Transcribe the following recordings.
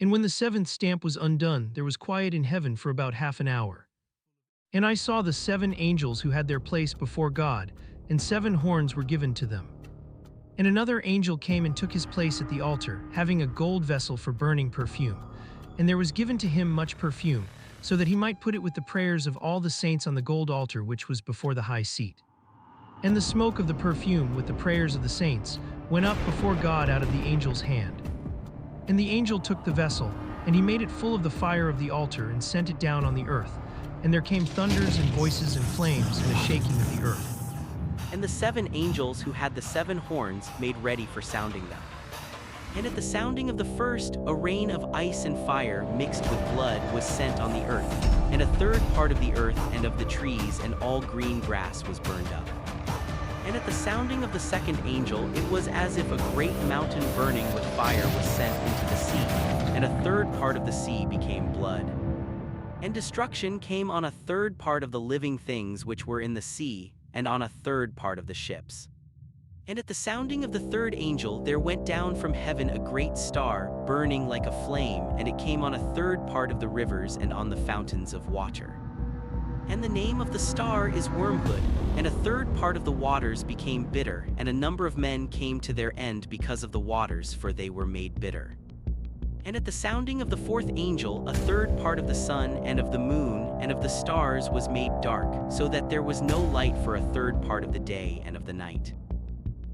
And when the seventh stamp was undone, there was quiet in heaven for about half an hour. And I saw the seven angels who had their place before God, and seven horns were given to them. And another angel came and took his place at the altar, having a gold vessel for burning perfume. And there was given to him much perfume, so that he might put it with the prayers of all the saints on the gold altar which was before the high seat. And the smoke of the perfume with the prayers of the saints went up before God out of the angel's hand. And the angel took the vessel, and he made it full of the fire of the altar and sent it down on the earth. And there came thunders and voices and flames and a shaking of the earth. And the seven angels who had the seven horns made ready for sounding them. And at the sounding of the first, a rain of ice and fire mixed with blood was sent on the earth, and a third part of the earth and of the trees and all green grass was burned up. And at the sounding of the second angel, it was as if a great mountain burning with fire was sent into the sea, and a third part of the sea became blood. And destruction came on a third part of the living things which were in the sea, and on a third part of the ships. And at the sounding of the third angel there went down from heaven a great star, burning like a flame, and it came on a third part of the rivers and on the fountains of water. And the name of the star is Wormwood, and a third part of the waters became bitter, and a number of men came to their end because of the waters, for they were made bitter. And at the sounding of the fourth angel, a third part of the sun and of the moon and of the stars was made dark, so that there was no light for a third part of the day and of the night.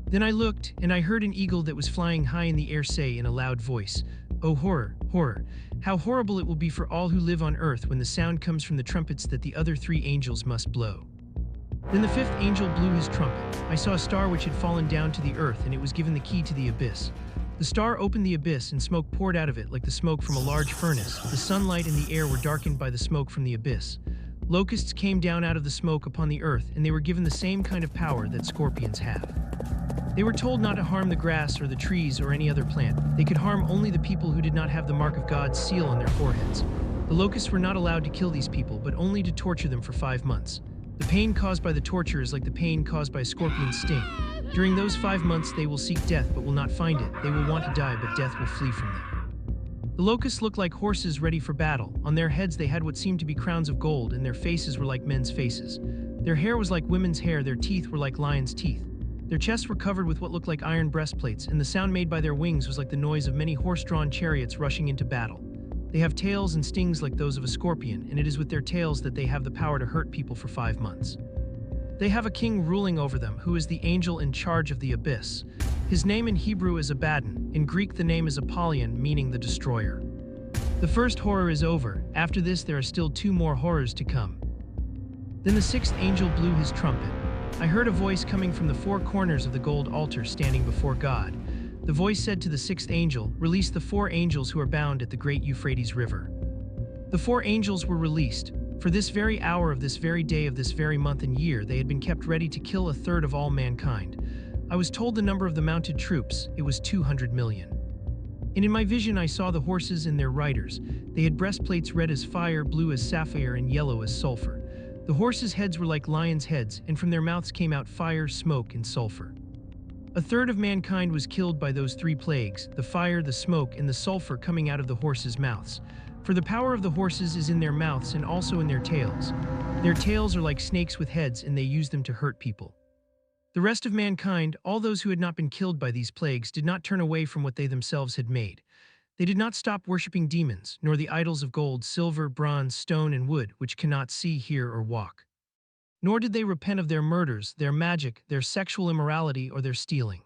Then I looked, and I heard an eagle that was flying high in the air say in a loud voice, "O horror, horror! How horrible it will be for all who live on earth when the sound comes from the trumpets that the other three angels must blow." Then the fifth angel blew his trumpet. I saw a star which had fallen down to the earth, and it was given the key to the abyss. The star opened the abyss, and smoke poured out of it like the smoke from a large furnace. The sunlight and the air were darkened by the smoke from the abyss. Locusts came down out of the smoke upon the earth, and they were given the same kind of power that scorpions have. They were told not to harm the grass or the trees or any other plant. They could harm only the people who did not have the mark of God's seal on their foreheads. The locusts were not allowed to kill these people, but only to torture them for 5 months. The pain caused by the torture is like the pain caused by a scorpion's sting. During those 5 months they will seek death but will not find it. They will want to die, but death will flee from them. The locusts looked like horses ready for battle. On their heads they had what seemed to be crowns of gold, and their faces were like men's faces. Their hair was like women's hair, their teeth were like lions' teeth. Their chests were covered with what looked like iron breastplates, and the sound made by their wings was like the noise of many horse-drawn chariots rushing into battle. They have tails and stings like those of a scorpion, and it is with their tails that they have the power to hurt people for 5 months. They have a king ruling over them, who is the angel in charge of the abyss. His name in Hebrew is Abaddon. In Greek the name is Apollyon, meaning the destroyer. The first horror is over. After this there are still 2 more horrors to come. Then the sixth angel blew his trumpet. I heard a voice coming from the 4 corners of the gold altar standing before God. The voice said to the sixth angel, "Release the 4 angels who are bound at the great Euphrates River." The 4 angels were released. For this very hour of this very day of this very month and year, they had been kept ready to kill a third of all mankind. I was told the number of the mounted troops. It was 200 million. And in my vision I saw the horses and their riders. They had breastplates red as fire, blue as sapphire, and yellow as sulfur. The horses' heads were like lions' heads, and from their mouths came out fire, smoke, and sulfur. A third of mankind was killed by those 3 plagues, the fire, the smoke, and the sulfur coming out of the horses' mouths. For the power of the horses is in their mouths and also in their tails. Their tails are like snakes with heads, and they use them to hurt people. The rest of mankind, all those who had not been killed by these plagues, did not turn away from what they themselves had made. They did not stop worshipping demons, nor the idols of gold, silver, bronze, stone, and wood, which cannot see, hear, or walk. Nor did they repent of their murders, their magic, their sexual immorality, or their stealing.